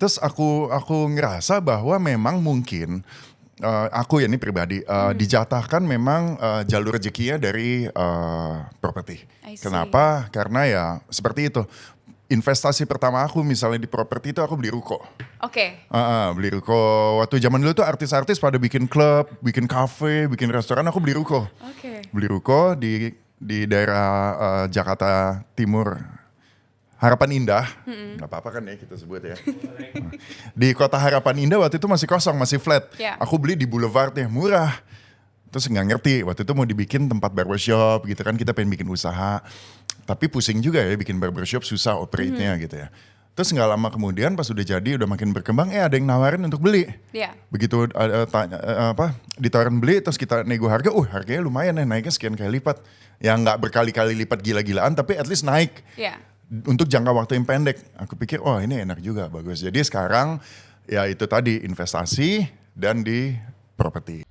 Terus aku ngerasa bahwa memang mungkin aku ya ini pribadi dijatahkan memang jalur rezekinya dari properti. I see. Kenapa? Karena ya seperti itu. Investasi pertama aku misalnya di properti itu aku beli ruko. Oke. Beli ruko. Waktu zaman dulu tuh artis-artis pada bikin klub, bikin kafe, bikin restoran. Aku beli ruko. Oke. Beli ruko di daerah Jakarta Timur, Harapan Indah. Nggak apa-apa kan ya kita sebut ya. Di kota Harapan Indah waktu itu masih kosong, masih flat. Yeah. Aku beli di boulevardnya murah. Terus nggak ngerti waktu itu mau dibikin tempat barbershop gitu kan, kita pengen bikin usaha. Tapi pusing juga ya bikin barbershop, susah operate-nya gitu ya. Terus nggak lama kemudian pas udah jadi, udah makin berkembang, ada yang nawarin untuk beli. Iya. Begitu ditawarin beli, terus kita nego harga, harganya lumayan ya, naiknya sekian kali lipat. Ya nggak berkali-kali lipat gila-gilaan, tapi at least naik. Iya. Untuk jangka waktu yang pendek. Aku pikir, ini enak juga, bagus. Jadi sekarang ya itu tadi investasi dan di properti.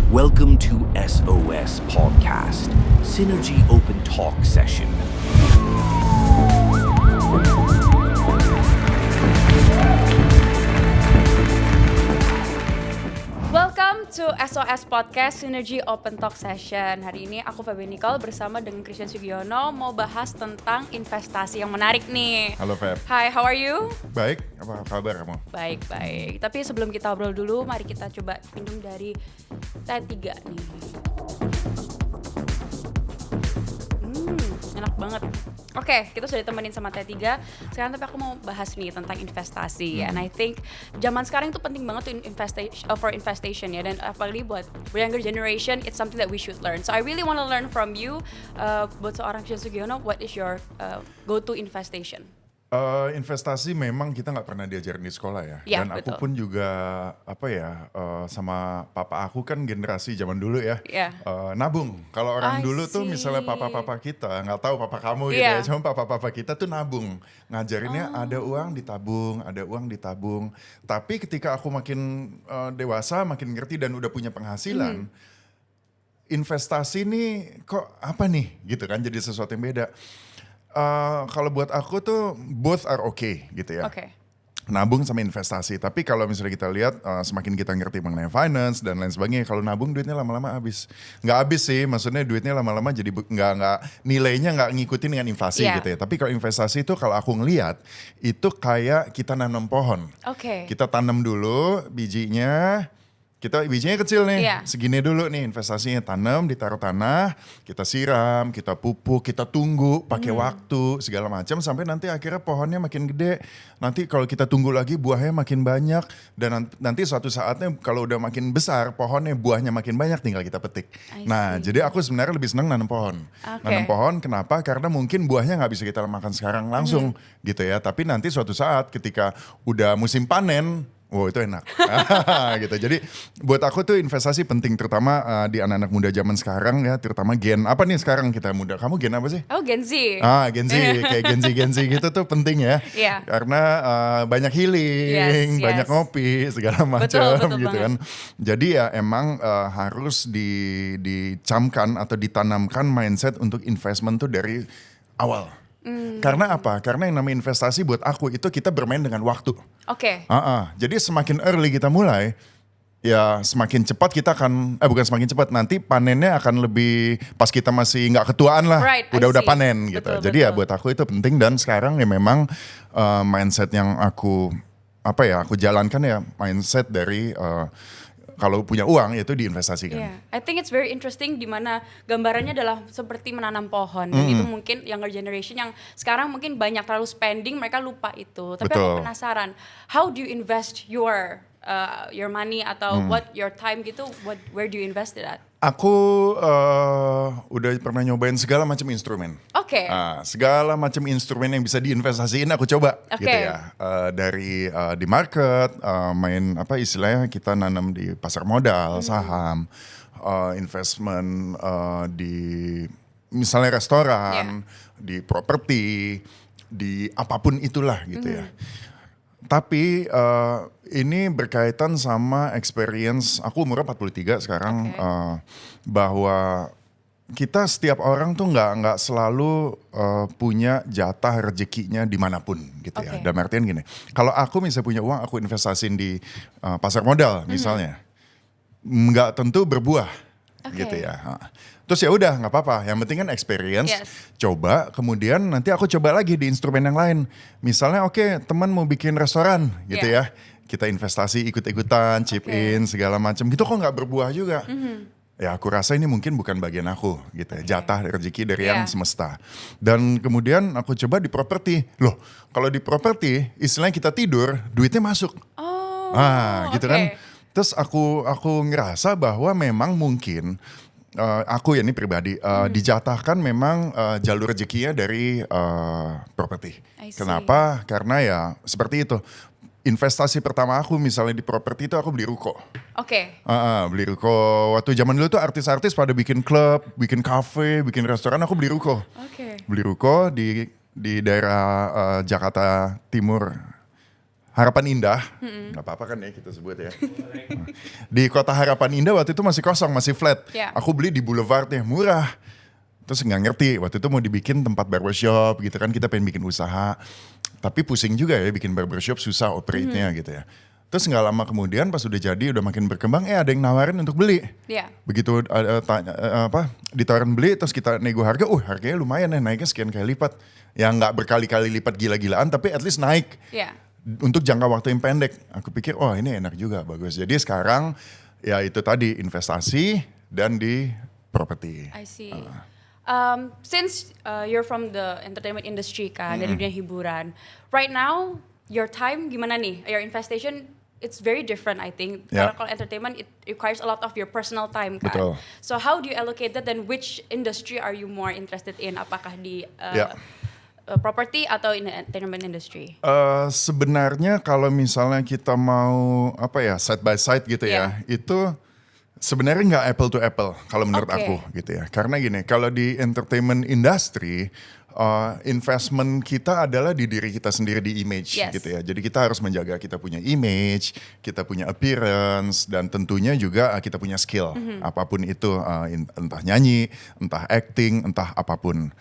Welcome to SOS Podcast, Synergy Open Talk Session. Welcome to SOS Podcast Synergy Open Talk Session. Hari ini aku Feby Nicole bersama dengan Christian Sugiono mau bahas tentang investasi yang menarik nih. Halo Feb. Hi, how are you? Baik, apa kabar kamu? Baik. Tapi sebelum kita obrol dulu, mari kita coba minum dari T3 nih. Enak banget. Oke, kita sudah ditemenin sama T3. Sekarang tapi aku mau bahas nih tentang investasi. And I think zaman sekarang itu penting banget tuh for investation ya. Dan apalagi buat younger generation, it's something that we should learn. So I really want to learn from you, buat seorang Christian Sugiono, what is your go-to investation? Investasi memang kita nggak pernah diajarin di sekolah ya. Ya, Dan betul. aku pun juga sama papa aku kan generasi zaman dulu ya. Ya. Nabung. Kalau orang I dulu tuh see. misalnya papa-papa kita, nggak tahu papa kamu gitu Iya. ya. Cuma papa-papa kita tuh nabung. Ngajarinnya ada uang ditabung. Tapi ketika aku makin dewasa, makin ngerti dan udah punya penghasilan, investasi nih kok apa nih gitu kan, jadi sesuatu yang beda. Kalau buat aku tuh both are okay gitu ya. Oke. Nabung sama investasi. Tapi kalau misalnya kita lihat semakin kita ngerti mengenai finance dan lain sebagainya, kalau nabung duitnya lama-lama habis. Nggak habis sih, maksudnya duitnya lama-lama jadi nggak nilainya nggak ngikutin dengan inflasi Yeah. gitu ya. Tapi kalau investasi itu kalau aku ngelihat itu kayak kita nanam pohon. Oke. Kita tanam dulu bijinya. Bijinya kecil nih, Iya. segini dulu nih investasinya, tanam, ditaruh tanah, kita siram, kita pupuk, kita tunggu, pakai waktu, segala macam sampai nanti akhirnya pohonnya makin gede. Nanti kalau kita tunggu lagi buahnya makin banyak dan nanti suatu saatnya kalau udah makin besar pohonnya, buahnya makin banyak tinggal kita petik. I Nah, see. jadi aku sebenarnya lebih senang nanam pohon. Oke. Nanam pohon kenapa? Karena mungkin buahnya nggak bisa kita makan sekarang langsung gitu ya. Tapi nanti suatu saat ketika udah musim panen, itu enak. Gitu. Jadi buat aku tuh investasi penting terutama di anak-anak muda zaman sekarang ya, terutama gen apa nih sekarang kita muda. Kamu gen apa sih? Oh, Gen Z. Gen Z, kayak Gen Z gitu tuh penting ya. Iya. Karena banyak healing, Yes. banyak ngopi, segala macam Betul gitu banget. kan. Jadi ya emang harus dicamkan atau ditanamkan mindset untuk investment tuh dari awal. Karena apa? Karena yang namanya investasi buat aku itu kita bermain dengan waktu. Oke. Jadi semakin early kita mulai, ya semakin cepat kita akan, bukan semakin cepat, nanti panennya akan lebih pas kita masih nggak ketuaan lah, Right, I udah see. panen gitu. Betul, Jadi ya betul. buat aku itu penting dan sekarang ya memang mindset yang aku jalankan ya mindset dari kalau punya uang yaitu diinvestasikan. Yeah, I think it's very interesting di mana gambarannya adalah seperti menanam pohon. Dan itu mungkin younger generation yang sekarang mungkin banyak terlalu spending, mereka lupa itu. Tapi Betul. aku penasaran, how do you invest your money atau what your time gitu? Where do you invest it at? Aku udah pernah nyobain segala macam instrumen. Oke. Segala macam instrumen yang bisa diinvestasiin aku coba Oke. gitu ya. Dari di market, main istilahnya kita nanam di pasar modal, saham, investment di misalnya restoran, di properti, di apapun itulah gitu ya. Tapi ini berkaitan sama experience, aku umurnya 43 sekarang, Oke. bahwa kita setiap orang tuh nggak selalu punya jatah rezekinya dimanapun gitu ya. Oke. Dalam artian gini, kalau aku misalnya punya uang, aku investasiin di pasar modal misalnya, nggak tentu berbuah Oke. gitu ya. Terus ya udah nggak apa-apa. Yang penting kan experience. Yes. Coba, kemudian nanti aku coba lagi di instrumen yang lain. Misalnya oke, teman mau bikin restoran gitu ya. Kita investasi ikut-ikutan, chip Oke. in segala macam. Gitu kok nggak berbuah juga. Ya aku rasa ini mungkin bukan bagian aku gitu ya. Jatah rezeki dari yang Yeah. semesta. Dan kemudian aku coba di properti. Loh, kalau di properti istilahnya kita tidur, duitnya masuk. Oh, Gitu oke. kan. Terus aku ngerasa bahwa memang mungkin aku ya ini pribadi dijatahkan memang jalur rezekinya dari properti. I see. Kenapa? Karena ya seperti itu. Investasi pertama aku misalnya di properti itu aku beli ruko. Oke. Beli ruko. Waktu zaman dulu tuh artis-artis pada bikin klub, bikin kafe, bikin restoran, aku beli ruko. Oke. Beli ruko di daerah Jakarta Timur, Harapan Indah. Nggak apa-apa kan ya kita sebut ya. Di kota Harapan Indah waktu itu masih kosong, masih flat. Yeah. Aku beli di boulevardnya, murah. Terus nggak ngerti, waktu itu mau dibikin tempat barbershop gitu kan, kita pengen bikin usaha. Tapi pusing juga ya bikin barbershop, susah operate-nya gitu ya. Terus nggak lama kemudian pas udah jadi, udah makin berkembang, ada yang nawarin untuk beli. Iya. Begitu ditawarin beli, terus kita nego harga, harganya lumayan ya, naiknya sekian kali lipat. Ya nggak berkali-kali lipat gila-gilaan, tapi at least naik. Iya. Untuk jangka waktu yang pendek. Aku pikir, ini enak juga, bagus. Jadi sekarang ya itu tadi investasi dan di properti. I see. Since you're from the entertainment industry kan, dari dunia hiburan, right now your time gimana nih? Your investation it's very different I think. Yeah. Karena kalau entertainment it requires a lot of your personal time kan. Betul. So how do you allocate that and which industry are you more interested in? Apakah di Yeah. property atau in the entertainment industry? Sebenarnya kalau misalnya kita mau side by side gitu ya, itu sebenarnya nggak apple to apple kalau menurut Oke. aku gitu ya. Karena gini, kalau di entertainment industry investment kita adalah di diri kita sendiri, di image Yes. gitu ya. Jadi kita harus menjaga kita punya image, kita punya appearance, dan tentunya juga kita punya skill apapun itu, entah nyanyi, entah acting, entah apapun.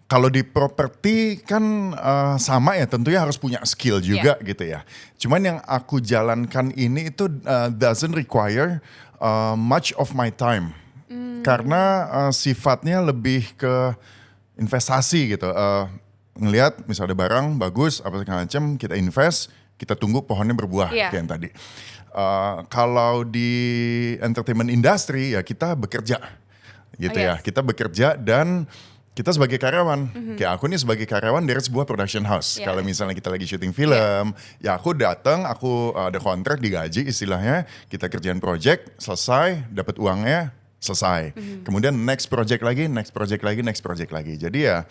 Kalau di properti kan sama ya, tentunya harus punya skill juga gitu ya. Cuman yang aku jalankan ini itu doesn't require much of my time. Karena sifatnya lebih ke investasi gitu. Ngelihat misalnya barang bagus, apa segala macam, kita invest, kita tunggu pohonnya berbuah kayak yang tadi. Kalau di entertainment industry ya kita bekerja gitu ya. Kita bekerja dan kita sebagai karyawan, kayak aku nih sebagai karyawan dari sebuah production house. Kalau misalnya kita lagi syuting film, ya aku datang, aku ada kontrak, digaji istilahnya, kita kerjain project, selesai, dapat uangnya, selesai. Kemudian next project lagi, next project lagi, next project lagi. Jadi ya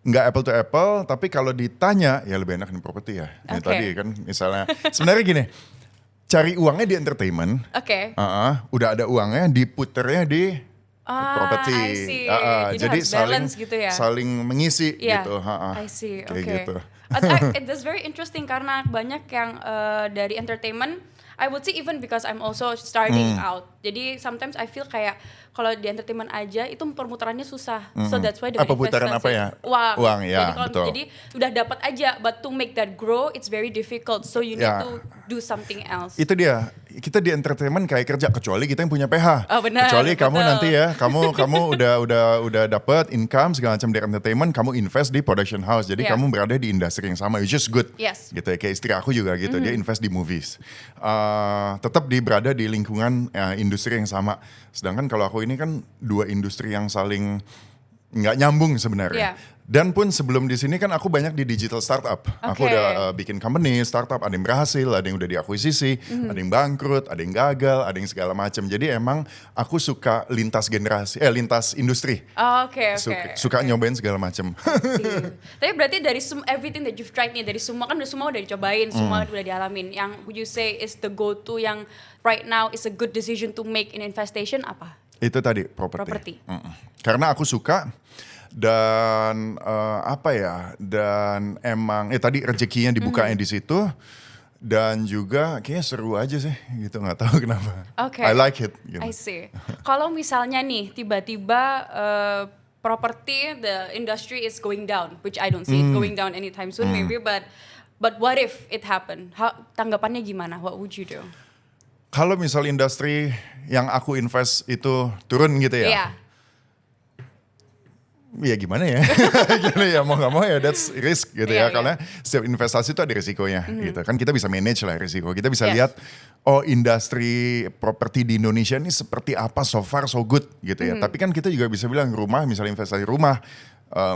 nggak apple to apple, tapi kalau ditanya ya lebih enak di properti ya. Ini tadi kan misalnya, sebenarnya gini, cari uangnya di entertainment, udah ada uangnya, diputernya di property. I see. Jadi harus balance gitu ya. saling mengisi gitu. I see. Kayak Okay. gitu. That's very interesting karena banyak yang dari entertainment. I would say even because I'm also starting out. Jadi sometimes I feel kayak kalau di entertainment aja itu permutarannya susah. So that's why dengan Apa putaran apa ya? Uang, ya, betul. Jadi udah dapat aja, but to make that grow it's very difficult. So you need Ya. to do something else. Itu dia. Kita di entertainment kayak kerja, kecuali kita yang punya PH. Oh, benar, Kecuali kamu betul. nanti ya, kamu udah dapat income segala macam dari entertainment, kamu invest di production house. Jadi kamu berada di industri yang sama, which is good. Yes. Gitu ya, kayak istri aku juga gitu, dia invest di movies. Tetap berada di lingkungan industri yang sama. Sedangkan kalau aku ini kan dua industri yang saling nggak nyambung sebenarnya. Dan pun sebelum di sini kan aku banyak di digital startup. Aku udah bikin company, startup, ada yang berhasil, ada yang udah diakuisisi, ada yang bangkrut, ada yang gagal, ada yang segala macam. Jadi emang aku suka lintas generasi, lintas industri. Suka nyobain segala macam. Tapi berarti dari everything that you've tried nih, dari semua kan semua udah dicobain, semua udah dialamin. Yang would you say is the go-to yang right now is a good decision to make in investation apa? Itu tadi properti. Property. Karena aku suka dan dan emang tadi rezekinya dibukanya di situ. Dan juga kayaknya seru aja sih gitu, nggak tahu kenapa. Oke. I like it. Gitu. I see. Kalau misalnya nih tiba-tiba property the industry is going down, which I don't see it going down anytime soon maybe, but what if it happen? Tanggapannya gimana? What would you do? Kalau misal industri yang aku invest itu turun gitu ya, Iya. ya gimana ya? Gimana ya, mau nggak mau ya that's risk gitu Iya, ya. Karena setiap investasi itu ada risikonya gitu kan. Kita bisa manage lah risiko. Kita bisa Yes. lihat oh industri properti di Indonesia ini seperti apa, so far so good gitu ya. Tapi kan kita juga bisa bilang rumah, misalnya investasi rumah,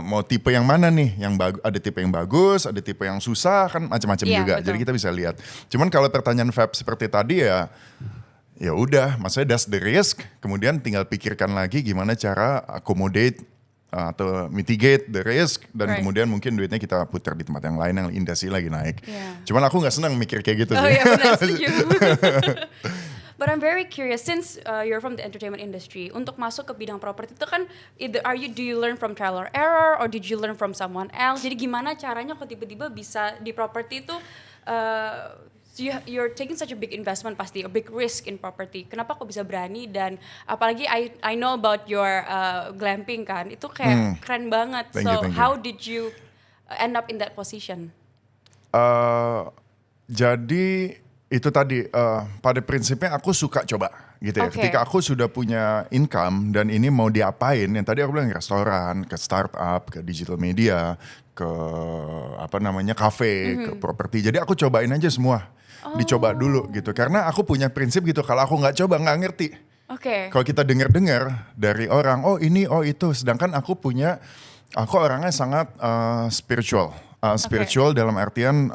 mau tipe yang mana nih? Ada tipe yang bagus, ada tipe yang susah, kan macam-macam Iya, juga. betul. Jadi kita bisa lihat. Cuman kalau pertanyaan Feb seperti tadi ya udah, maksudnya that's the risk. Kemudian tinggal pikirkan lagi gimana cara accommodate atau mitigate the risk, dan Right. kemudian mungkin duitnya kita putar di tempat yang lain yang industri lagi naik. Yeah. Cuman aku nggak senang mikir kayak gitu Oh sih. yeah, benar, setuju. But I'm very curious, since you're from the entertainment industry, untuk masuk ke bidang properti itu kan, do you learn from trial or error, or did you learn from someone else? Jadi gimana caranya kok tiba-tiba bisa di properti itu, you're taking such a big investment pasti, a big risk in property. Kenapa kok bisa berani, dan apalagi I know about your glamping kan, itu kayak keren banget. Thank you, thank you. How did you end up in that position? Jadi itu tadi pada prinsipnya aku suka coba gitu ya. Oke. Ketika aku sudah punya income dan ini mau diapain, yang tadi aku bilang restoran, ke startup, ke digital media, ke kafe, ke properti. Jadi aku cobain aja semua. Dicoba dulu gitu. Karena aku punya prinsip gitu, kalau aku nggak coba nggak ngerti. Oke. Kalau kita dengar-dengar dari orang, oh ini, oh itu. Sedangkan aku orangnya sangat spiritual. Spiritual dalam artian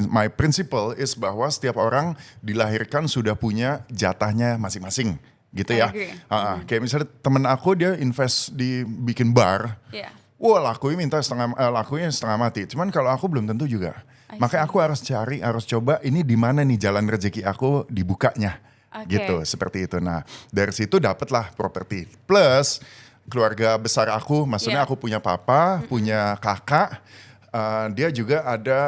my principle is bahwa setiap orang dilahirkan sudah punya jatahnya masing-masing gitu I ya. agree. Kayak misalnya temen aku dia invest di bikin bar. Yeah. Wah lakunya setengah mati. Cuman kalau aku belum tentu juga. Makanya aku harus coba ini di mana nih jalan rezeki aku dibukanya. Oke. Gitu, seperti itu. Nah, dari situ dapatlah properti. Plus keluarga besar aku, maksudnya Yeah. aku punya papa, punya kakak, dia juga ada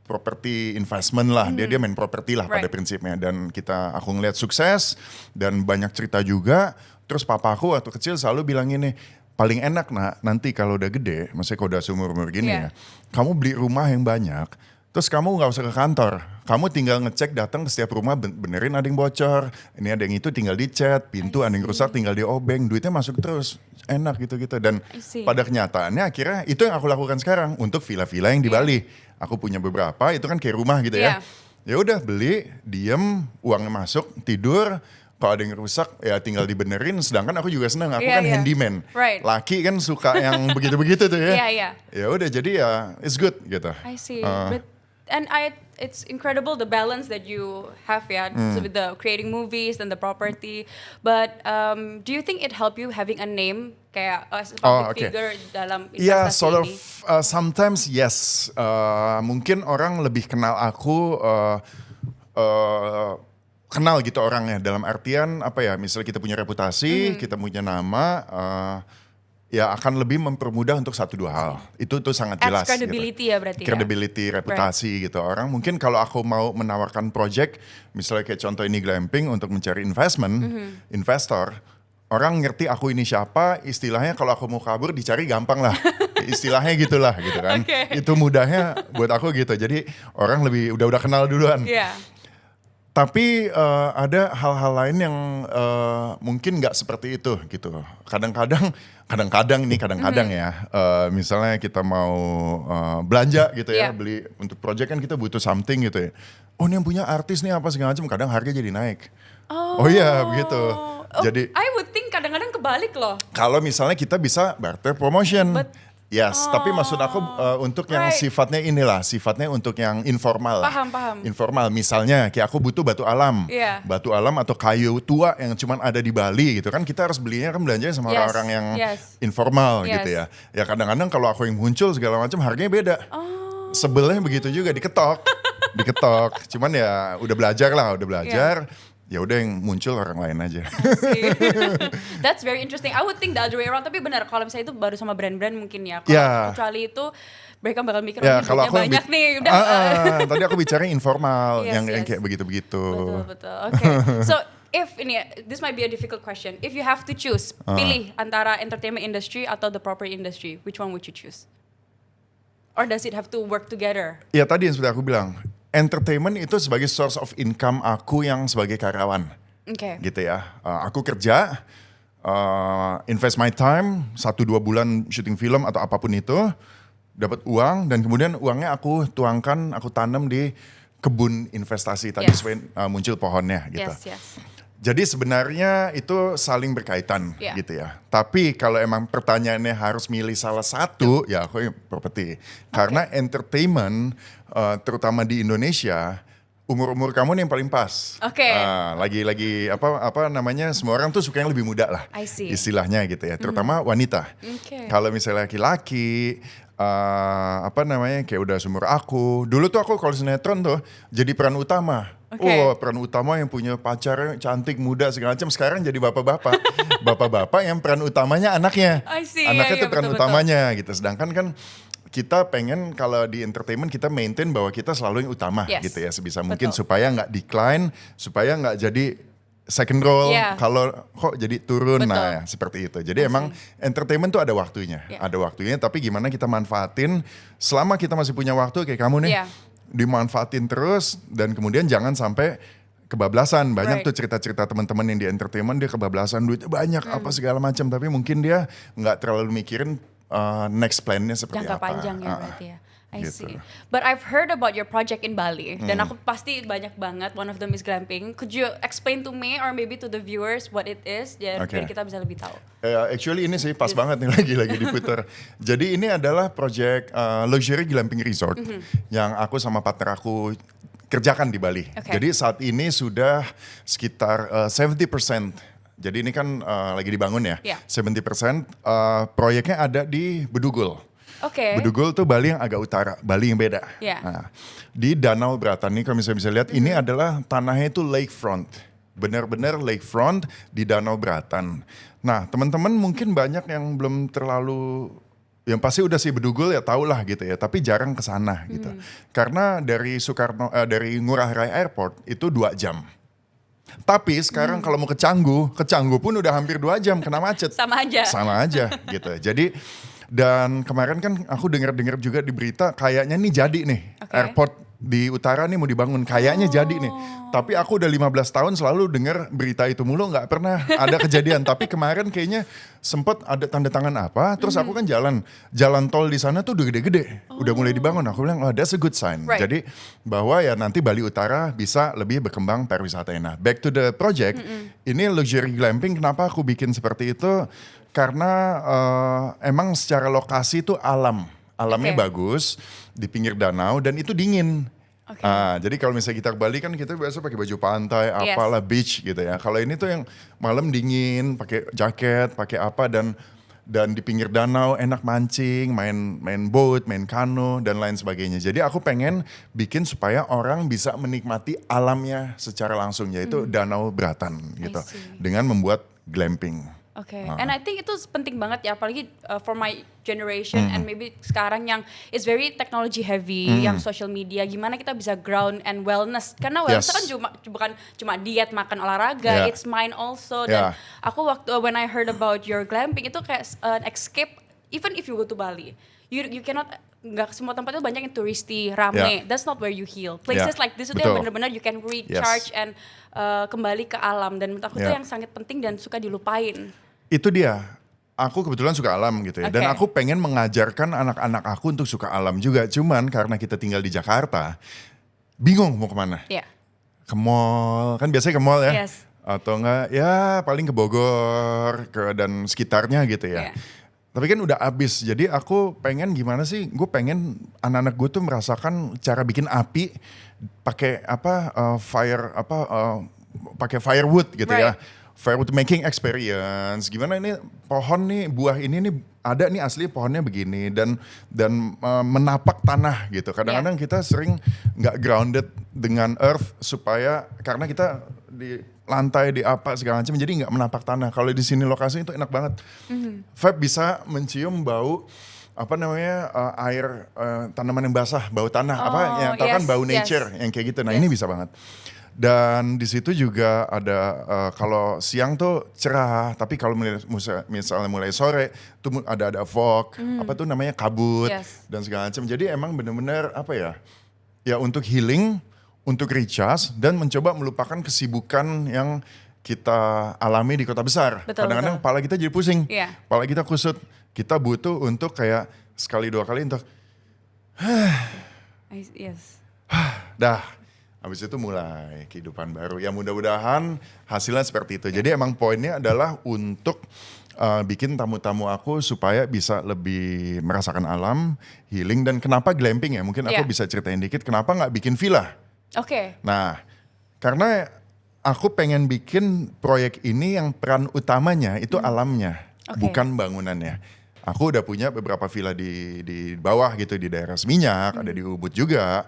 property investment lah. Dia main properti lah pada Right. prinsipnya. Dan aku ngeliat sukses dan banyak cerita juga. Terus papa aku waktu kecil selalu bilang ini, paling enak nanti kalau udah gede, maksudnya kalau udah seumur-umur gini Yeah. ya, kamu beli rumah yang banyak, terus kamu nggak usah ke kantor, kamu tinggal ngecek datang ke setiap rumah, benerin ada yang bocor, ini ada yang itu tinggal dicat, pintu ada yang rusak tinggal diobeng, duitnya masuk terus, enak gitu-gitu. Dan I see. pada kenyataannya akhirnya itu yang aku lakukan sekarang untuk villa-villa yang di Bali. Aku punya beberapa, itu kan kayak rumah gitu ya. Ya udah beli, diem, uangnya masuk, tidur. Kalau ada yang rusak ya tinggal dibenerin, sedangkan aku juga senang, aku Iya, kan iya. handyman. Right. Laki kan suka yang begitu-begitu tuh ya. Iya, iya. Ya udah jadi ya it's good gitu. I see. It's incredible the balance that you have, yeah, so with the creating movies and the property. But do you think it help you having a name kayak as a public figure dalam investasi Yeah, sort of. ini? Sometimes yes. Mungkin orang lebih kenal aku. Kenal gitu orangnya dalam artian apa ya, misalnya kita punya reputasi, kita punya nama, ya akan lebih mempermudah untuk 1-2 hal. Itu sangat jelas. Adds credibility gitu. ya berarti ya? Credibility, reputasi gitu. Orang mungkin kalau aku mau menawarkan project, misalnya kayak contoh ini glamping untuk mencari investor, orang ngerti aku ini siapa, istilahnya kalau aku mau kabur dicari gampang lah. Istilahnya gitulah gitu kan. Okay. Itu mudahnya buat aku gitu. Jadi orang lebih udah kenal duluan. Yeah. Tapi ada hal-hal lain yang mungkin nggak seperti itu gitu. Kadang-kadang ya, misalnya kita mau belanja gitu ya, Yeah. beli untuk project kan kita butuh something gitu ya. Oh ini yang punya artis nih apa segala macam, kadang harga jadi naik. Oh iya begitu. Jadi I would think kadang-kadang kebalik loh. kalau misalnya kita bisa barter promotion. Yes, tapi maksud aku untuk yang Right. sifatnya untuk yang informal. Paham. Informal, misalnya kayak aku butuh batu alam. Iya. Batu alam atau kayu tua yang cuman ada di Bali gitu kan, kita harus belinya kan belanjanya sama Yes, orang-orang yang yes. informal Yes. gitu ya. Ya kadang-kadang kalau aku yang muncul segala macam harganya beda. Sebelnya begitu juga diketok. Cuman ya udah belajar. Ya udah yang muncul orang lain aja. See. That's very interesting. I would think the other way around. Tapi benar kalau misalnya itu baru sama brand-brand mungkin ya. Kalau Yeah. kecuali itu mereka bakal mikir Ya, ini kalau duitnya aku yang banyak nih udah. tadi aku bicara informal Yes, yang yes. kayak begitu-begitu. Betul. Okay. So if ini, this might be a difficult question. If you have to choose, pilih antara entertainment industry atau the property industry, which one would you choose? Or does it have to work together? Ya tadi yang seperti aku bilang, entertainment itu sebagai source of income aku yang sebagai karyawan. Okay. Gitu ya. Aku kerja, invest my time 1-2 bulan syuting film atau apapun itu, dapat uang dan kemudian uangnya aku tuangkan, aku tanam di kebun investasi tadi Yes. supaya muncul pohonnya gitu. Yes. Jadi sebenarnya itu saling berkaitan Yeah. gitu ya. Tapi kalau emang pertanyaannya harus milih salah satu, ya aku properti. Karena entertainment terutama di Indonesia, umur-umur kamu nih yang paling pas. Oke. Lagi apa namanya, semua orang tuh suka yang lebih muda lah. I see. Istilahnya gitu ya, terutama wanita. Okay. Kalau misalnya laki-laki apa namanya kayak udah seumur aku. Dulu tuh aku kalau sinetron tuh jadi peran utama. Oke. Oh, peran utama yang punya pacar cantik, muda segala macam. Sekarang jadi bapak-bapak. Bapak-bapak yang peran utamanya anaknya. I see, Anaknya iya, tuh peran betul-betul. utamanya gitu. Sedangkan kan kita pengen kalau di entertainment kita maintain bahwa kita selalu yang utama Yes. gitu ya sebisa mungkin Betul. supaya nggak decline, supaya nggak jadi second role. Yeah. Kalau kok jadi turun, Betul. nah seperti itu. Jadi emang entertainment tuh ada waktunya, Yeah. ada waktunya. Tapi gimana kita manfaatin selama kita masih punya waktu kayak kamu nih, Yeah. dimanfaatin terus dan kemudian jangan sampai kebablasan. Banyak Right. tuh cerita-cerita teman-teman yang di entertainment dia kebablasan, duitnya banyak apa segala macam, tapi mungkin dia nggak terlalu mikirin next plan-nya seperti Jangka apa. panjang ya berarti ya. I gitu. see. But I've heard about your project in Bali dan aku pasti banyak banget. One of them is glamping. Could you explain to me or maybe to the viewers what it is? Biar Okay. kita bisa lebih tahu. Actually ini sih pas banget nih lagi diputar. Jadi ini adalah project luxury glamping resort yang aku sama partner aku kerjakan di Bali. Okay. Jadi saat ini sudah sekitar 70%. Jadi ini kan lagi dibangun ya. Yeah. 70% proyeknya ada di Bedugul. Oke. Bedugul tuh Bali yang agak utara, Bali yang beda. Yeah. Nah, di Danau Bratan nih kalau misalnya bisa lihat, ini adalah tanahnya itu lakefront. Benar-benar lakefront di Danau Bratan. Nah teman-teman mungkin banyak yang belum terlalu, yang pasti udah sih Bedugul ya tau lah gitu ya, tapi jarang ke sana gitu. Karena dari dari Ngurah Rai Airport itu 2 jam. Tapi sekarang kalau mau ke Canggu pun udah hampir 2 jam kena macet. Sama aja. Sama aja gitu. Jadi dan kemarin kan aku dengar juga di berita kayaknya nih jadi nih Oke. airport di utara nih mau dibangun. Kayaknya jadi nih. Tapi aku udah 15 tahun selalu dengar berita itu mulu, nggak pernah ada kejadian. Tapi kemarin kayaknya sempet ada tanda tangan apa, terus aku kan jalan tol di sana tuh udah gede-gede, udah mulai dibangun. Aku bilang, oh that's a good sign. Right. Jadi bahwa ya nanti Bali Utara bisa lebih berkembang pariwisatanya. Nah, back to the project, ini luxury glamping. Kenapa aku bikin seperti itu? Karena emang secara lokasi itu alamnya Oke. bagus di pinggir danau dan itu dingin. Oke. Jadi kalau misalnya kita ke Bali kan kita biasa pakai baju pantai, Yes. apalah beach gitu ya. Kalau ini tuh yang malam dingin, pakai jaket, pakai apa dan di pinggir danau enak mancing, main boat, main kano dan lain sebagainya. Jadi aku pengen bikin supaya orang bisa menikmati alamnya secara langsung, yaitu Danau Bratan gitu. see. Dengan membuat glamping. Oke, and I think itu penting banget ya, apalagi for my generation and maybe sekarang yang is very technology heavy, yang social media, gimana kita bisa ground and wellness, karena wellness Yes. kan bukan cuma diet, makan, olahraga, Yeah. it's mind also. Dan Yeah. aku when I heard about your glamping itu kayak an escape, even if you go to Bali, you cannot, nggak semua tempat itu banyak yang touristy, rame. Yeah. That's not where you heal. Places Yeah. like this itu yang Betul. benar-benar you can recharge and kembali ke alam, dan menurut aku itu Yeah. yang sangat penting dan suka dilupain. Itu dia. Aku kebetulan suka alam gitu ya. Dan Oke. aku pengen mengajarkan anak-anak aku untuk suka alam juga. Cuman karena kita tinggal di Jakarta, bingung mau kemana. Ya. Ke mall, kan biasanya ke mall ya. Yes. Atau enggak, ya paling ke Bogor dan sekitarnya gitu ya. Iya. Tapi kan udah abis, jadi aku pengen gimana sih, gue pengen anak-anak gue tuh merasakan cara bikin api pakai pakai firewood gitu ya. Right. Firewood making experience, gimana ini pohon nih, buah ini nih ada nih asli pohonnya begini dan menapak tanah gitu. Kadang-kadang kita sering nggak grounded dengan earth supaya karena kita di lantai di apa segala macam jadi nggak menapak tanah. Kalau di sini lokasi itu enak banget. Vibe bisa mencium bau apa namanya air tanaman yang basah, bau tanah, apa yang tahu kan yes, bau yes. nature yang kayak gitu. Nah ini bisa banget. Dan di situ juga ada kalau siang tuh cerah, tapi kalau misalnya mulai sore tuh ada fog, apa tuh namanya kabut Yes. dan segala macam. Jadi emang bener-bener apa ya? Ya untuk healing, untuk recharge dan mencoba melupakan kesibukan yang kita alami di kota besar. Betul, Kadang-kadang betul. kepala kita jadi pusing, Iya. kepala kita kusut. Kita butuh untuk kayak sekali dua kali untuk Yes. dah. Habis itu mulai kehidupan baru. Ya mudah-mudahan hasilnya seperti itu. Jadi emang poinnya adalah untuk bikin tamu-tamu aku supaya bisa lebih merasakan alam, healing. Dan kenapa glamping ya? Mungkin aku Yeah. bisa ceritain dikit kenapa nggak bikin villa. Oke. Nah, karena aku pengen bikin proyek ini yang peran utamanya itu alamnya, Oke. bukan bangunannya. Aku udah punya beberapa villa di bawah gitu, di daerah Seminyak, ada di Ubud juga,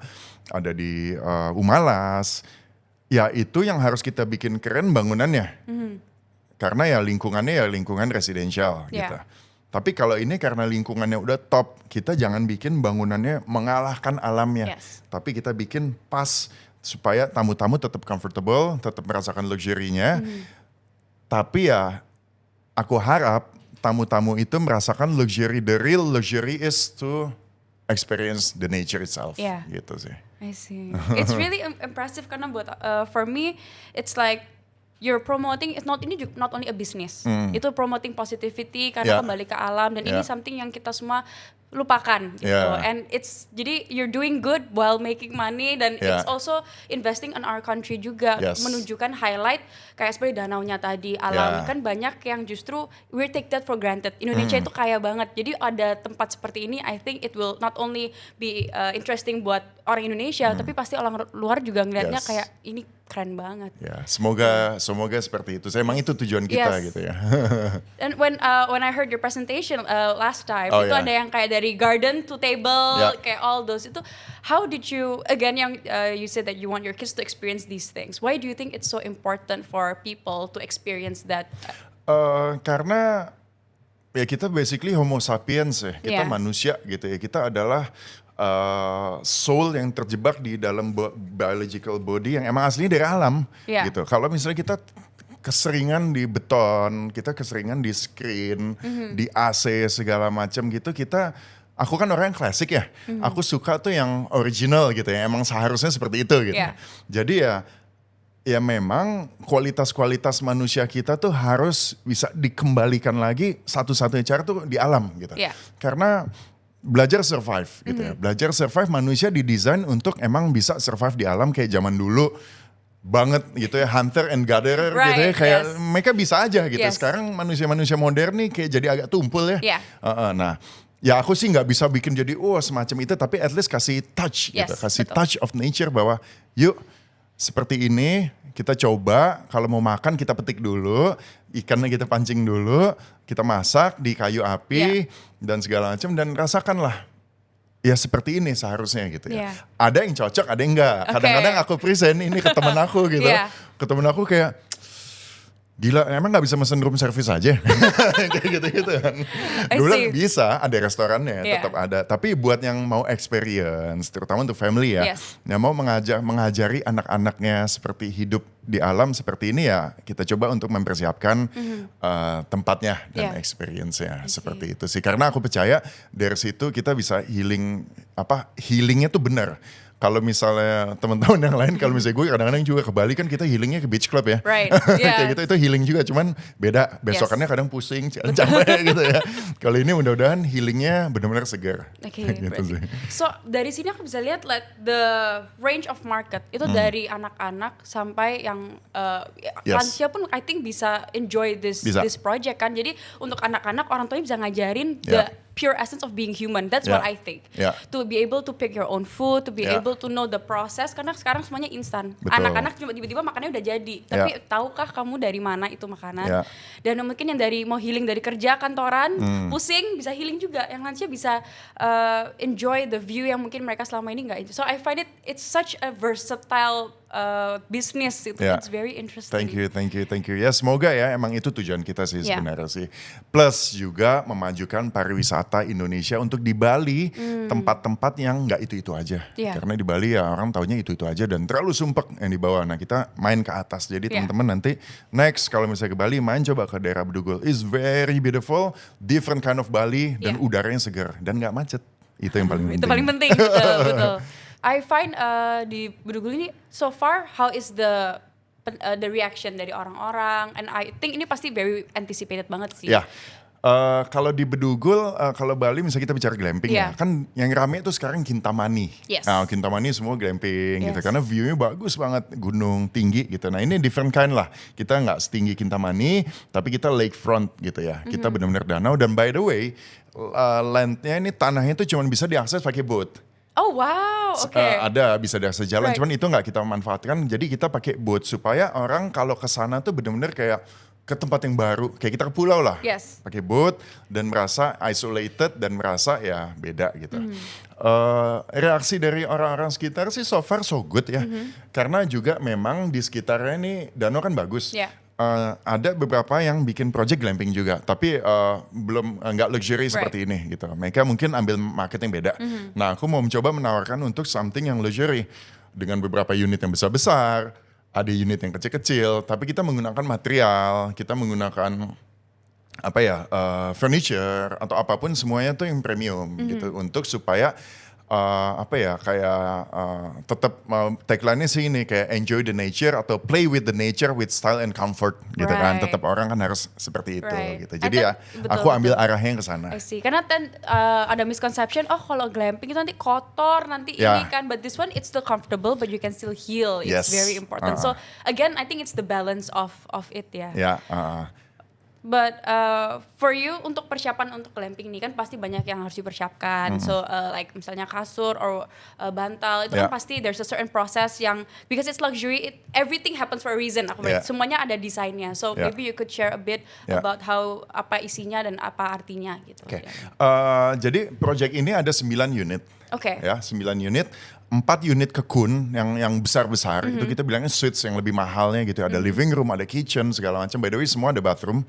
ada di Umalas. Ya itu yang harus kita bikin keren bangunannya. Karena ya lingkungannya ya lingkungan residensial Yeah. gitu. Tapi kalau ini karena lingkungannya udah top, kita jangan bikin bangunannya mengalahkan alamnya. Yes. Tapi kita bikin pas supaya tamu-tamu tetap comfortable, tetap merasakan luxury-nya. Tapi ya aku harap tamu-tamu itu merasakan luxury. The real luxury is to experience the nature itself. Yeah. Gitu sih. I see. It's really impressive karena buat for me it's like you're promoting it's not only a business. Itu promoting positivity karena Yeah. kembali ke alam dan ini Yeah. something yang kita semua lupakan gitu. Yeah. And it's jadi you're doing good while making money dan Yeah. it's also investing in our country juga. Yes. Menunjukkan highlight kayak seperti danaunya tadi, alam Yeah. kan banyak yang justru we take that for granted. Indonesia itu kaya banget. Jadi ada tempat seperti ini I think it will not only be interesting buat orang Indonesia tapi pasti orang luar juga ngelihatnya Yes. kayak ini keren banget. Ya, semoga seperti itu. Emang itu tujuan kita Yes. gitu ya. And when I heard your presentation last time, Oh, itu yeah. ada yang kayak dari garden to table, Yeah. kayak all those. Itu how did you again yang you said that you want your kids to experience these things. Why do you think it's so important for people to experience that? Karena ya kita basically homo sapiens ya, kita Yeah. manusia gitu ya. Kita adalah soul yang terjebak di dalam biological body yang emang aslinya dari alam Yeah. gitu. Kalau misalnya kita keseringan di beton, kita keseringan di screen, di AC segala macam gitu, aku kan orang yang klasik ya. Aku suka tuh yang original gitu ya. Emang seharusnya seperti itu gitu. Yeah. Jadi ya memang kualitas-kualitas manusia kita tuh harus bisa dikembalikan lagi, satu-satunya cara tuh di alam gitu. Yeah. Karena belajar survive gitu ya. Belajar survive, manusia didesain untuk emang bisa survive di alam kayak zaman dulu banget gitu ya, hunter and gatherer Right, gitu ya, kayak yes. mereka bisa aja gitu. Yes. Sekarang manusia-manusia modern nih kayak jadi agak tumpul ya. Yeah. Nah, ya aku sih nggak bisa bikin jadi semacam itu, tapi at least kasih touch gitu, Yes, kasih betul. touch of nature bahwa yuk seperti ini kita coba, kalau mau makan kita petik dulu, ikannya kita pancing dulu, kita masak di kayu api dan segala macam dan rasakanlah. Ya seperti ini seharusnya gitu ya. Yeah. Ada yang cocok, ada yang enggak. Oke. Kadang-kadang aku present ini ke temen aku gitu. Yeah. Ke temen aku kayak, gila emang gak bisa mesen room service aja? Kayak gitu-gitu kan. I Gue bilang see. bisa, ada restorannya, Yeah. tetap ada. Tapi buat yang mau experience, terutama untuk family ya. Yes. Yang mau mengajari anak-anaknya seperti hidup di alam seperti ini ya, kita coba untuk mempersiapkan tempatnya dan Yeah. experience-nya. Seperti itu sih. Karena aku percaya dari situ kita bisa healingnya tuh benar. Kalau misalnya teman-teman yang lain, kalau misalnya gue kadang-kadang juga ke Bali kan kita healingnya ke beach club ya. Right, yeah. Kayak gitu itu healing juga, cuman beda. Besokannya kadang pusing, capek gitu ya. Kalau ini mudah-mudahan healingnya benar-benar segar. Oke, Gitu berarti. sih. So dari sini aku bisa lihat like the range of market itu dari anak-anak sampai yang Yes. lansia pun I think bisa enjoy this Bisa. project kan. Jadi untuk anak-anak orang tuanya bisa ngajarin Yeah. the pure essence of being human. That's Yeah. what I think. Yeah. To be able to pick your own food, to be Yeah. able to know the process karena sekarang semuanya instan. Betul. Anak-anak cuma tiba-tiba makannya udah jadi. Tapi tahukah kamu dari mana itu makanan? Yeah. Dan mungkin yang dari mau healing dari kerja kantoran, pusing bisa healing juga. Yang lansia bisa enjoy the view yang mungkin mereka selama ini nggak enjoy. So I find it's such a versatile bisnis itu. Yeah. It's very interesting. Thank you. Ya semoga ya emang itu tujuan kita sih Yeah. sebenarnya sih. Plus juga memajukan pariwisata Indonesia untuk di Bali, tempat-tempat yang nggak itu-itu aja. Yeah. Karena di Bali ya orang taunya itu-itu aja dan terlalu sumpek yang di bawah. Nah kita main ke atas. Jadi Yeah. teman-teman nanti next kalau misalnya ke Bali main coba ke daerah Bedugul. It's very beautiful, different kind of Bali dan Yeah. udaranya segar dan nggak macet. Itu yang paling penting. Itu paling penting, betul. I find di Bedugul ini so far how is the reaction dari orang-orang, and I think ini pasti very anticipated banget sih. Ya, kalau di Bedugul, kalau Bali misalnya kita bicara glamping ya, Yeah. kan yang rame itu sekarang Kintamani. Yes. Nah, Kintamani semua glamping gitu, Yes. karena view-nya bagus banget, gunung tinggi gitu. Nah ini different kind lah, kita nggak setinggi Kintamani, tapi kita lakefront gitu ya. Kita benar-benar danau dan by the way, landnya ini tanahnya itu cuma bisa diakses pakai boat. Oh wow, oke. Ada bisa diakses jalan, Right. cuman itu nggak kita manfaatkan. Jadi kita pakai boat supaya orang kalau ke sana tuh benar-benar kayak ke tempat yang baru, kayak kita ke pulau lah. Yes. Pakai boat dan merasa isolated dan merasa ya beda gitu. Reaksi dari orang-orang sekitar sih so far so good ya. Karena juga memang di sekitarnya ini danau kan bagus. Yeah. Ada beberapa yang bikin project glamping juga, tapi belum nggak luxury seperti ini gitu. Mereka mungkin ambil market yang beda. Nah, aku mau mencoba menawarkan untuk something yang luxury dengan beberapa unit yang besar-besar, ada unit yang kecil-kecil, tapi kita menggunakan material, kita menggunakan furniture atau apapun semuanya tuh yang premium gitu untuk supaya tetap tagline-nya sih ini kayak enjoy the nature atau play with the nature with style and comfort gitu kan. Right. Tetap orang kan harus seperti itu Right. gitu. And Jadi ya betul, aku ambil betul. arahnya ke sana. I see. Karena ada misconception, oh kalau glamping itu nanti kotor, nanti Yeah. ini kan. But this one it's still comfortable, but you can still heal. It's Yes. very important. So again, I think it's the balance of it ya. Ya, But for you untuk persiapan untuk glamping ini kan pasti banyak yang harus dipersiapkan. So like misalnya kasur or bantal itu Yeah. kan pasti there's a certain process yang because it's luxury, everything happens for a reason. Yeah. Semuanya ada desainnya. So Yeah. maybe you could share a bit Yeah. about how apa isinya dan apa artinya gitu. Oke. Ya. Jadi project ini ada 9 unit. Oke. Ya, 9 unit. 4 unit kekun yang besar-besar itu kita bilangnya suites yang lebih mahalnya gitu. Ada living room, ada kitchen segala macam. By the way semua ada bathroom.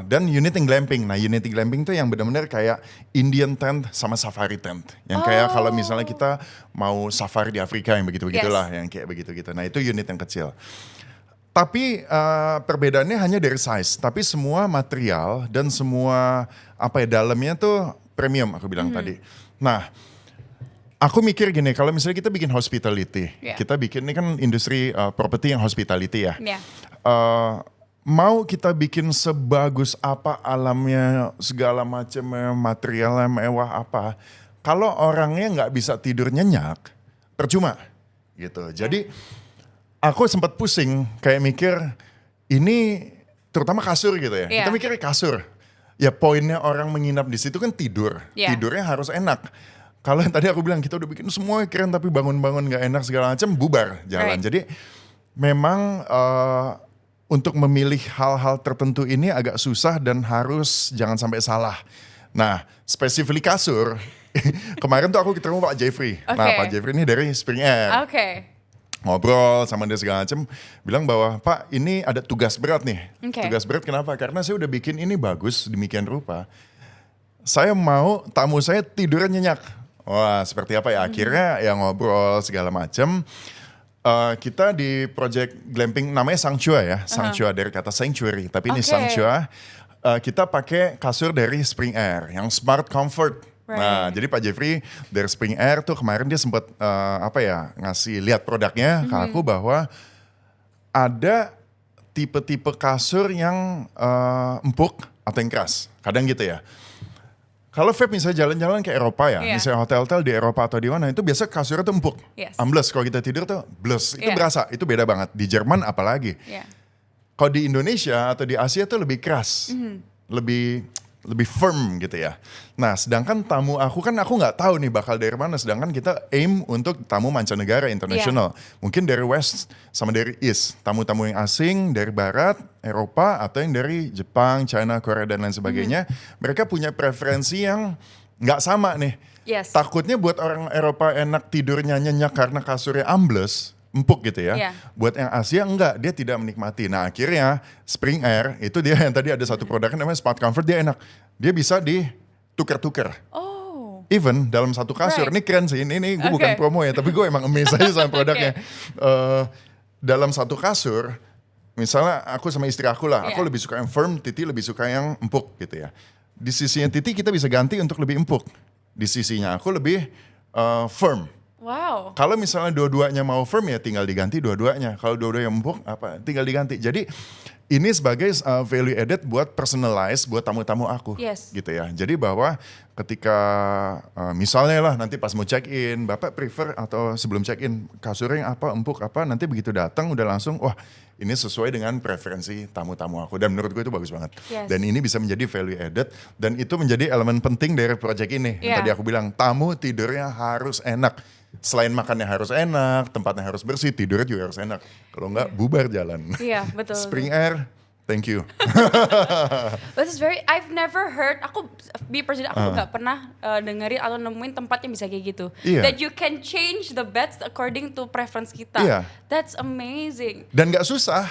Dan unit yang glamping. Nah unit yang glamping itu yang benar-benar kayak Indian tent sama safari tent. Yang kayak kalau misalnya kita mau safari di Afrika yang begitu-begitulah. Yang kayak begitu-gitu. Nah itu unit yang kecil. Tapi perbedaannya hanya dari size. Tapi semua material dan semua dalamnya tuh premium aku bilang tadi. Nah aku mikir gini, kalau misalnya kita bikin hospitality, Yeah. kita bikin ini kan industri properti yang hospitality ya. Yeah. Mau kita bikin sebagus apa alamnya, segala macam materialnya mewah apa, kalau orangnya nggak bisa tidur nyenyak, percuma gitu. Jadi aku sempat pusing, kayak mikir ini terutama kasur gitu ya. Yeah. Kita mikirnya kasur. Ya poinnya orang menginap di situ kan tidur, Yeah. tidurnya harus enak. Kalau yang tadi aku bilang kita udah bikin semua keren tapi bangun-bangun gak enak segala macam bubar jalan. Right. Jadi memang untuk memilih hal-hal tertentu ini agak susah dan harus jangan sampai salah. Nah specifically kasur, kemarin tuh aku ketemu Pak Jeffrey. Nah Oke. Pak Jeffrey ini dari Spring Air. Oke. Ngobrol sama dia segala macam, bilang bahwa Pak ini ada tugas berat nih. Oke. Tugas berat kenapa? Karena saya udah bikin ini bagus demikian rupa. Saya mau tamu saya tidurnya nyenyak. Wah seperti apa ya? Akhirnya ya ngobrol segala macam. Kita di project glamping namanya Sangchua ya. Sangchua dari kata sanctuary. Tapi ini Oke. Sangchua. Kita pakai kasur dari Spring Air yang smart comfort. Right. Nah jadi Pak Jeffrey dari Spring Air tuh kemarin dia sempat ngasih lihat produknya ke aku bahwa ada tipe-tipe kasur yang empuk atau yang keras. Kadang gitu ya. Kalau Feb misalnya jalan-jalan ke Eropa ya, Yeah. misalnya hotel-hotel di Eropa atau di mana, itu biasa kasurnya tuh empuk. Yes. Ambles, kalau kita tidur tuh bles, itu Yeah. berasa, itu beda banget. Di Jerman apalagi. Yeah. Kalau di Indonesia atau di Asia tuh lebih keras, lebih firm gitu ya. Nah sedangkan tamu aku kan aku nggak tahu nih bakal dari mana, sedangkan kita aim untuk tamu mancanegara internasional. Mungkin dari West sama dari East, tamu-tamu yang asing dari Barat, Eropa atau yang dari Jepang, China, Korea dan lain sebagainya. Mereka punya preferensi yang nggak sama nih. Yes. Takutnya buat orang Eropa enak tidurnya nyenyak karena kasurnya ambles, empuk gitu ya. Iya. Buat yang Asia enggak, dia tidak menikmati. Nah akhirnya Spring Air itu dia yang tadi ada satu produk namanya Smart Comfort, dia enak. Dia bisa ditukar-tukar. Oh. Even dalam satu kasur, Right. ini keren sih, ini gue bukan Okay. promo ya, tapi gue emang amazed aja sama produknya. Dalam satu kasur, misalnya aku sama istri aku lah, aku Iya. lebih suka yang firm, Titi lebih suka yang empuk gitu ya. Di sisinya Titi kita bisa ganti untuk lebih empuk. Di sisinya aku lebih firm. Wow. Kalau misalnya dua-duanya mau firm ya tinggal diganti dua-duanya. Kalau dua-duanya empuk apa tinggal diganti. Jadi ini sebagai value added buat personalize buat tamu-tamu aku. Yes. Gitu ya. Jadi bahwa ketika misalnya lah nanti pas mau check in, Bapak prefer atau sebelum check in kasurnya yang apa empuk apa, nanti begitu datang udah langsung wah ini sesuai dengan preferensi tamu-tamu aku dan menurut gue itu bagus banget. Yes. Dan ini bisa menjadi value added dan itu menjadi elemen penting dari project ini. Yang Yeah. tadi aku bilang tamu tidurnya harus enak. Selain makannya harus enak, tempatnya harus bersih, tidurnya juga harus enak. Kalau enggak bubar jalan. Iya, betul. Spring Air, thank you. This is very, I've never heard, aku be personally, aku nggak pernah dengerin atau nemuin tempat yang bisa kayak gitu. Iya. That you can change the beds according to preference kita. Iya. That's amazing. Dan nggak susah.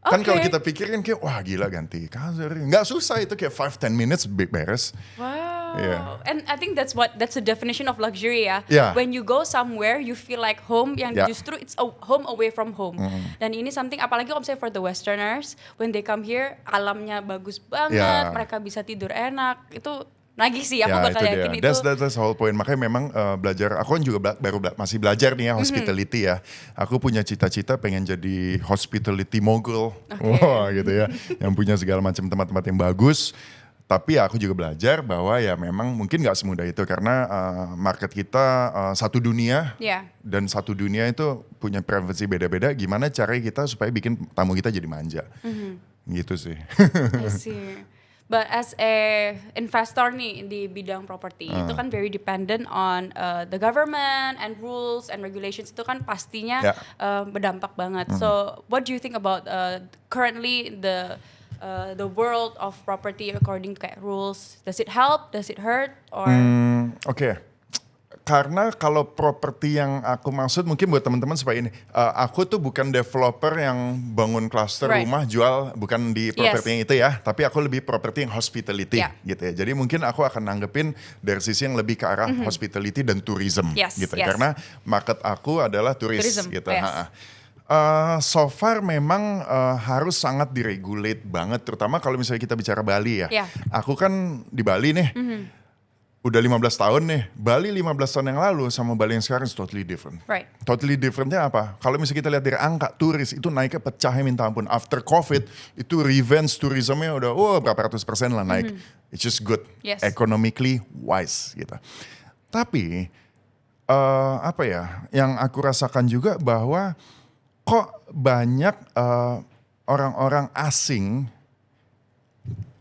Kan Oke. kalau kita pikirin kayak wah gila ganti kasur. Nggak susah itu kayak 5-10 minutes beres. Wow. Iya. And I think that's the definition of luxury ya. Yeah. When you go somewhere you feel like home yang Yeah. justru it's a home away from home. Dan ini something apalagi kalau misalnya for the westerners when they come here alamnya bagus banget, Yeah. mereka bisa tidur enak. Itu nagih sih aku Ya bakal itu yakin dia. itu. That's the whole point. Makanya memang belajar. Aku kan juga masih belajar nih ya hospitality ya. Aku punya cita-cita pengen jadi hospitality mogul. Oke. Wah gitu ya. Yang punya segala macam tempat-tempat yang bagus. Tapi ya aku juga belajar bahwa ya memang mungkin nggak semudah itu karena market kita satu dunia. Yeah. Dan satu dunia itu punya preferensi beda-beda. Gimana caranya kita supaya bikin tamu kita jadi manja. Gitu sih. I see. But as a investor nih di bidang properti itu kan very dependent on the government and rules and regulations itu kan pastinya Ya. berdampak banget. So what do you think about currently the world of property according to kayak rules? Does it help? Does it hurt? Or Oke. Karena kalau properti yang aku maksud mungkin buat teman-teman supaya ini, aku tuh bukan developer yang bangun klaster Right. rumah jual bukan di properti yang itu ya, tapi aku lebih properti yang hospitality Yeah. gitu ya. Jadi mungkin aku akan nanggepin dari sisi yang lebih ke arah hospitality dan tourism Yes, gitu. yes. Karena market aku adalah turis Tourism, gitu. yes. Ha-ha. So far memang harus sangat diregulate banget, terutama kalau misalnya kita bicara Bali ya. Yeah. Aku kan di Bali nih. Udah 15 tahun nih, Bali 15 tahun yang lalu sama Bali yang sekarang is totally different. Right. Totally differentnya apa? Kalau misalnya kita lihat dari angka turis itu naiknya pecahnya minta ampun. After COVID itu revenge tourismnya udah berapa ratus% lah naik. It's just good, Yes. economically wise gitu. Tapi apa ya? Yang aku rasakan juga bahwa kok banyak orang-orang asing.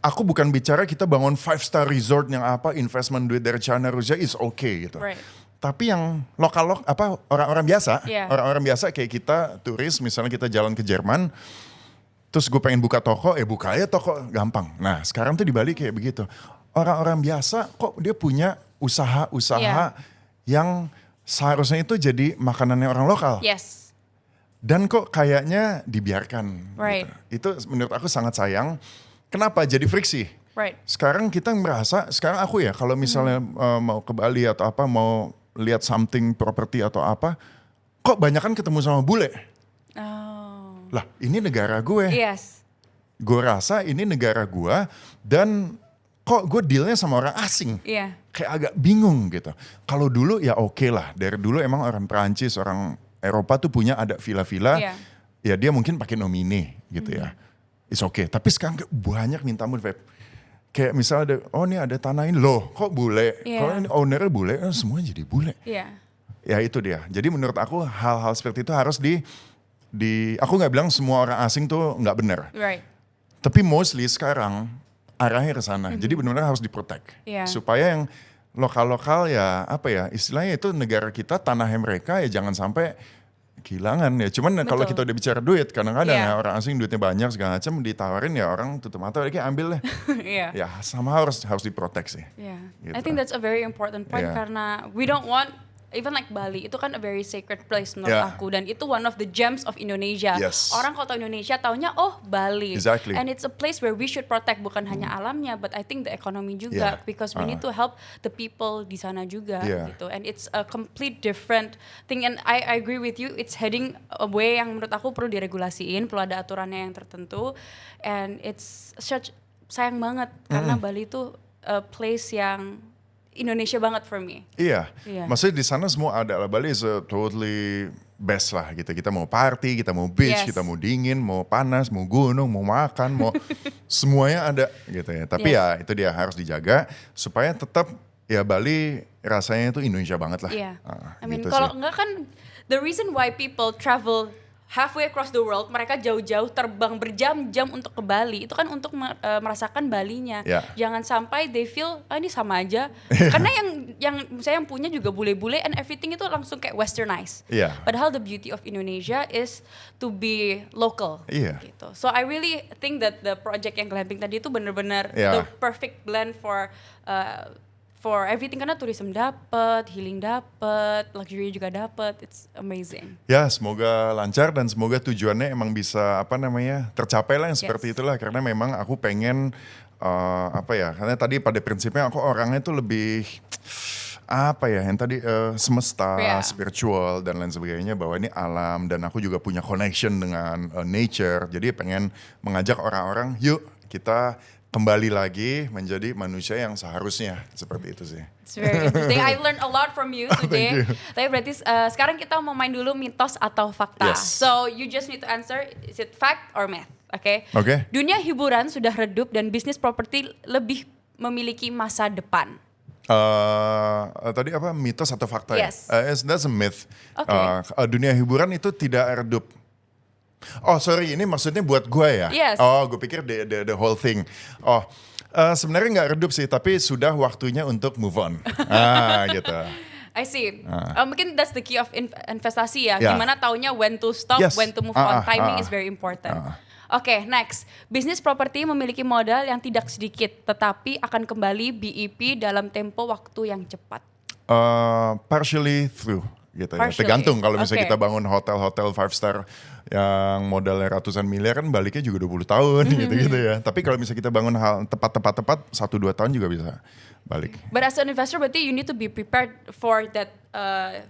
Aku bukan bicara kita bangun 5-star resort yang apa investment duit dari China Rusia is okay gitu. Right. Tapi yang lokal orang-orang biasa, Yeah. orang-orang biasa kayak kita turis misalnya kita jalan ke Jerman, terus gue pengen buka toko, buka aja toko gampang. Nah sekarang tuh di Bali kayak begitu. Orang-orang biasa kok dia punya usaha-usaha yang seharusnya itu jadi makanannya orang lokal. Yes. Dan kok kayaknya dibiarkan. Right. Gitu. Itu menurut aku sangat sayang. Kenapa? Jadi friksi. Right. Sekarang kita merasa, sekarang aku ya kalau misalnya mau ke Bali atau apa, mau lihat something property atau apa, kok banyak kan ketemu sama bule. Oh. Lah ini negara gue. Yes. Gue rasa ini negara gue dan kok gue dealnya sama orang asing. Iya. Kayak agak bingung gitu. Kalau dulu ya oke lah. Dari dulu emang orang Perancis, orang Eropa tuh punya ada villa-villa. Iya. Ya dia mungkin pakai nomine gitu ya. It's okay. Tapi sekarang kayak banyak minta ampun, Feb. Kayak misalnya ada, ini ada tanah ini. Loh kok bule? Iya. Kalau ini ownernya bule, semuanya jadi bule. Iya. Ya itu dia. Jadi menurut aku hal-hal seperti itu harus aku nggak bilang semua orang asing tuh nggak benar. Right. Tapi mostly sekarang arahnya ke sana. Jadi benar-benar harus diprotek. Iya. Supaya yang lokal-lokal ya apa ya istilahnya itu negara kita, tanahnya mereka ya jangan sampai kehilangan ya. Cuman kalau kita udah bicara duit kadang-kadang Iya. ya orang asing duitnya banyak segala macam ditawarin ya orang tutup mata kayak ambil deh. Iya. Ya sama harus diprotek sih. Yeah, Gitu. I think that's a very important point Yeah. karena we don't want even like Bali itu kan a very sacred place menurut Yeah. aku, dan itu one of the gems of Indonesia. Yes. Orang kalau tahu Indonesia taunya Bali. Exactly. And it's a place where we should protect bukan hanya alamnya, but I think the economy juga, Yeah. because we need to help the people di sana juga Yeah. gitu. And it's a complete different thing, and I agree with you, it's heading away yang menurut aku perlu diregulasiin, perlu ada aturannya yang tertentu, and it's such sayang banget karena Bali itu a place yang Indonesia banget for me. Iya, Iya. maksudnya di sana semua ada lah. Bali is a totally best lah gitu. Kita mau party, kita mau beach, Yes. kita mau dingin, mau panas, mau gunung, mau makan, mau semuanya ada gitu ya. Tapi Yes. ya itu dia harus dijaga supaya tetap ya Bali rasanya itu Indonesia banget lah. Iya. I mean gitu kalau sih. enggak kan the reason why people travel halfway across the world, mereka jauh-jauh terbang berjam-jam untuk ke Bali, itu kan untuk merasakan Balinya. Yeah. Jangan sampai they feel ini sama aja. Karena yang saya yang punya juga bule-bule and everything itu langsung kayak westernized. Iya. Padahal the beauty of Indonesia is to be local. Iya. Gitu. So I really think that the project yang glamping tadi itu benar-benar Yeah. the perfect blend for everything, karena tourism dapat, healing dapat, luxury juga dapat. It's amazing. Ya semoga lancar dan semoga tujuannya emang bisa tercapai lah yang seperti Yes. itulah, karena memang aku pengen karena tadi pada prinsipnya aku orangnya tuh lebih yang tadi semesta, Yeah. spiritual dan lain sebagainya, bahwa ini alam dan aku juga punya connection dengan nature. Jadi pengen mengajak orang-orang, yuk kita kembali lagi menjadi manusia yang seharusnya, seperti itu sih. It's very interesting. I learned a lot from you today. Tapi berarti sekarang kita mau main dulu mitos atau fakta. Yes. So you just need to answer, is it fact or myth? Oke. Oke. Dunia hiburan sudah redup dan bisnis properti lebih memiliki masa depan. Tadi apa, mitos atau fakta Yes. ya? That's a myth. Oke. Dunia hiburan itu tidak redup. Oh sorry, ini maksudnya buat gue ya? Yes. Oh gue pikir the whole thing. Oh sebenarnya nggak redup sih, tapi sudah waktunya untuk move on. Gitu. I see. Mungkin that's the key of investasi ya. Yeah. Gimana taunya when to stop, Yes. when to move on. Timing is very important. Oke, next. Bisnis properti memiliki modal yang tidak sedikit, tetapi akan kembali BEP dalam tempo waktu yang cepat. Partially through gitu ya. Partially. Tergantung kalau misalnya Oke. kita bangun hotel-hotel 5 star yang modalnya ratusan miliar kan baliknya juga 20 tahun gitu-gitu ya. Tapi kalau misalnya kita bangun hal tepat 1-2 tahun juga bisa balik. But as an investor, berarti you need to be prepared for that.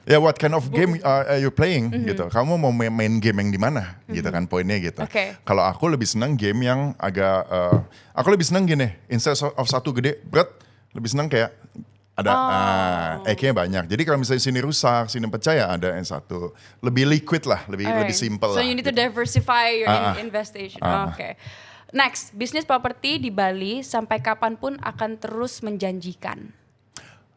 Ya what kind of game are you playing gitu. Kamu mau main game yang di mana gitu kan poinnya gitu. Oke. Kalau aku lebih senang game yang agak aku lebih senang gini, instead of satu gede berat, lebih senang kayak ada egg-nya banyak. Jadi kalau misalnya sini rusak, sini pecah ya ada yang satu. Lebih liquid lah, lebih Alright. simple So lah. you need to gitu. diversify your investation. Oke. Next, bisnis properti di Bali sampai kapanpun akan terus menjanjikan.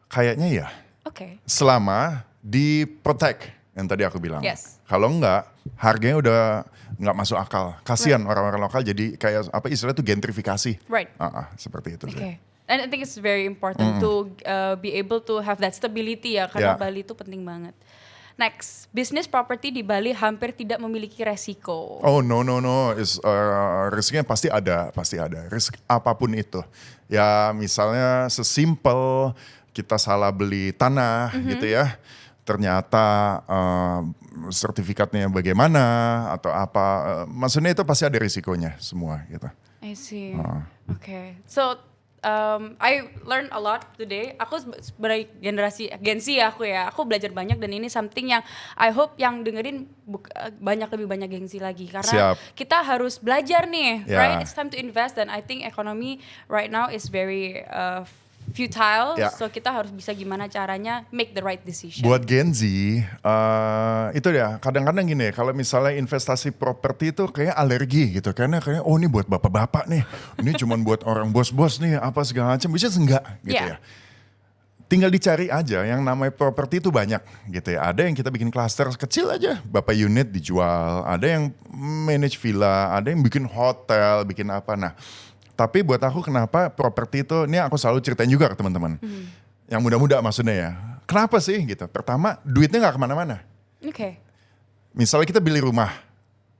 Kayaknya ya, Oke. selama di protect yang tadi aku bilang. Yes. Kalau enggak, harganya udah nggak masuk akal. Kasihan orang-orang lokal jadi kayak apa istilahnya itu gentrifikasi. Right. Seperti itu sih. Okay. And I think it's very important to be able to have that stability ya, karena Yeah. Bali itu penting banget. Next, bisnis properti di Bali hampir tidak memiliki resiko. Oh no. Risknya pasti ada. Risk apapun itu. Ya misalnya sesimpel kita salah beli tanah gitu ya. Ternyata sertifikatnya bagaimana atau apa. Maksudnya itu pasti ada risikonya semua gitu. I see. Okay. So I learned a lot today. Aku sebagai Gen Z aku ya. Aku belajar banyak dan ini something yang I hope yang dengerin lebih banyak Gen Z lagi, karena Siap. kita harus belajar nih, Ya. right? It's time to invest, and I think economy right now is very futile. Ya. So kita harus bisa gimana caranya make the right decision. Buat Gen Z, itu ya kadang-kadang gini, kalau misalnya investasi properti itu kayak alergi gitu. Karena kayak, oh ini buat bapak-bapak nih, ini cuma buat orang bos-bos nih, apa segala macam. Bisa enggak gitu Yeah. ya. Tinggal dicari aja, yang namanya properti itu banyak gitu ya. Ada yang kita bikin klaster kecil aja, berapa unit dijual. Ada yang manage villa, ada yang bikin hotel, bikin apa. Nah, tapi buat aku kenapa properti itu, ini aku selalu ceritain juga ke teman-teman. Yang muda-muda maksudnya ya. Kenapa sih gitu? Pertama, duitnya nggak kemana-mana. Okay. Misalnya kita beli rumah,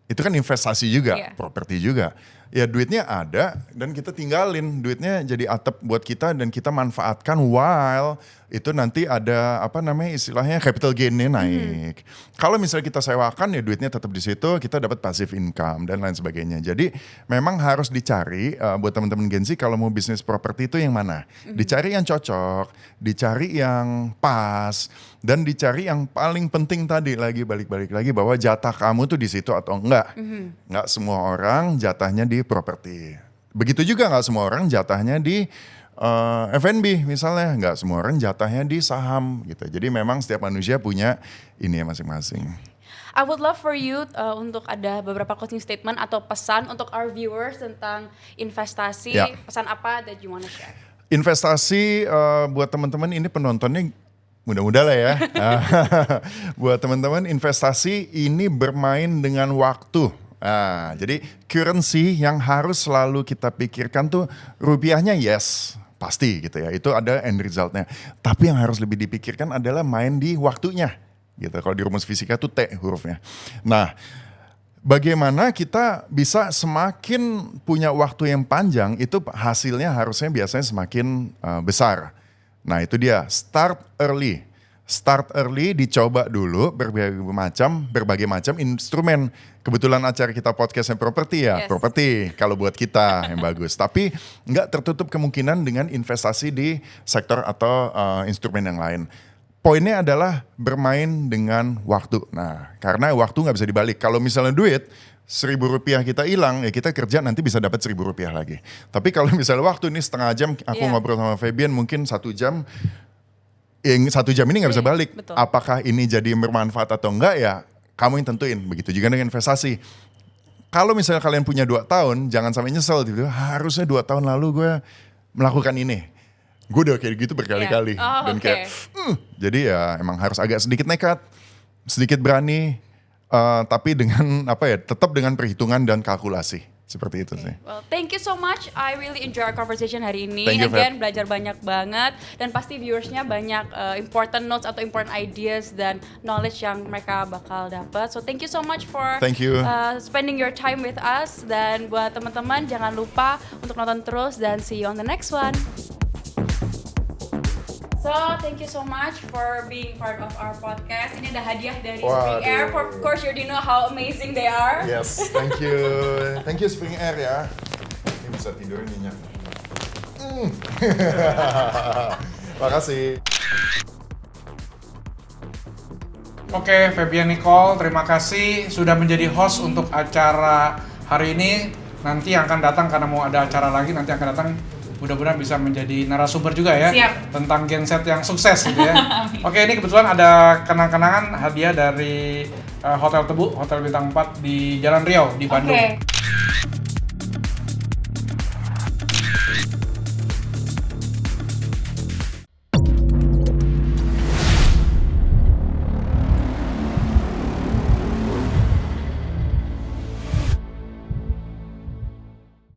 itu kan investasi juga, Iya. properti juga. ya duitnya ada dan kita tinggalin, duitnya jadi atap buat kita dan kita manfaatkan while itu nanti ada apa namanya istilahnya capital gain-nya naik. Kalau misalnya kita sewakan ya duitnya tetap di situ, kita dapat passive income dan lain sebagainya. Jadi memang harus dicari buat teman-teman Gen Z kalau mau bisnis properti itu yang mana. Dicari yang cocok, dicari yang pas, dan dicari yang paling penting tadi lagi balik-balik lagi bahwa jatah kamu tuh di situ atau enggak. Enggak semua orang jatahnya di properti. Begitu juga enggak semua orang jatahnya di F&B misalnya, nggak semua orang jatahnya di saham gitu. Jadi memang setiap manusia punya ini ya masing-masing. I would love for you untuk ada beberapa closing statement atau pesan untuk our viewers tentang investasi. Ya. Pesan apa that you wanna share? Investasi buat teman-teman ini penontonnya mudah-mudah lah ya. Buat teman-teman investasi ini bermain dengan waktu. Nah, jadi currency yang harus selalu kita pikirkan tuh rupiahnya yes. Pasti gitu ya, itu ada end resultnya. Tapi yang harus lebih dipikirkan adalah main di waktunya. Gitu. Kalau di rumus fisika tuh T hurufnya. Nah, bagaimana kita bisa semakin punya waktu yang panjang, itu hasilnya harusnya biasanya semakin besar. Nah itu dia, start early. Start early, dicoba dulu berbagai macam instrumen. Kebetulan acara kita podcastnya properti ya, Yes. properti kalau buat kita yang bagus. Tapi nggak tertutup kemungkinan dengan investasi di sektor atau instrumen yang lain. Poinnya adalah bermain dengan waktu. Nah, karena waktu nggak bisa dibalik. Kalau misalnya duit, Rp1.000 kita hilang, ya kita kerja nanti bisa dapat Rp1.000 lagi. Tapi kalau misalnya waktu ini setengah jam, aku Iya. ngobrol sama Fabian mungkin 1 jam, yang 1 jam ini nggak bisa balik. Betul. Apakah ini jadi bermanfaat atau enggak ya kamu yang tentuin. Begitu juga dengan investasi. Kalau misalnya kalian punya 2 tahun, jangan sampai nyesel gitu. Harusnya 2 tahun lalu gue melakukan ini. Gue udah kayak gitu berkali-kali. Yeah. Oh, Dan oke. kayak, jadi ya emang harus agak sedikit nekat, sedikit berani, tapi dengan tetap dengan perhitungan dan kalkulasi. Seperti itu sih. Well, thank you so much. I really enjoy our conversation hari ini. Thank you, Again, belajar banyak banget dan pasti viewersnya banyak important notes atau important ideas dan knowledge yang mereka bakal dapat. So thank you so much for Thank you. Spending your time with us. Dan buat teman-teman jangan lupa untuk nonton terus dan see you on the next one. So, thank you so much for being part of our podcast. Ini ada hadiah dari Spring Air. Waduh. Of course, you already know how amazing they are. Yes, thank you. Thank you Spring Air ya. Ini bisa tidur nyenyak. Makasih. Oke, Fabian Nicole, terima kasih sudah menjadi host untuk acara hari ini. Nanti yang akan datang, karena mau ada acara lagi, nanti akan datang mudah-mudahan bisa menjadi narasumber juga ya. Siap. Tentang genset yang sukses gitu ya. Oke, ini kebetulan ada kenang-kenangan hadiah dari Hotel Tebu, Hotel Bintang 4 di Jalan Riau di Bandung. Oke.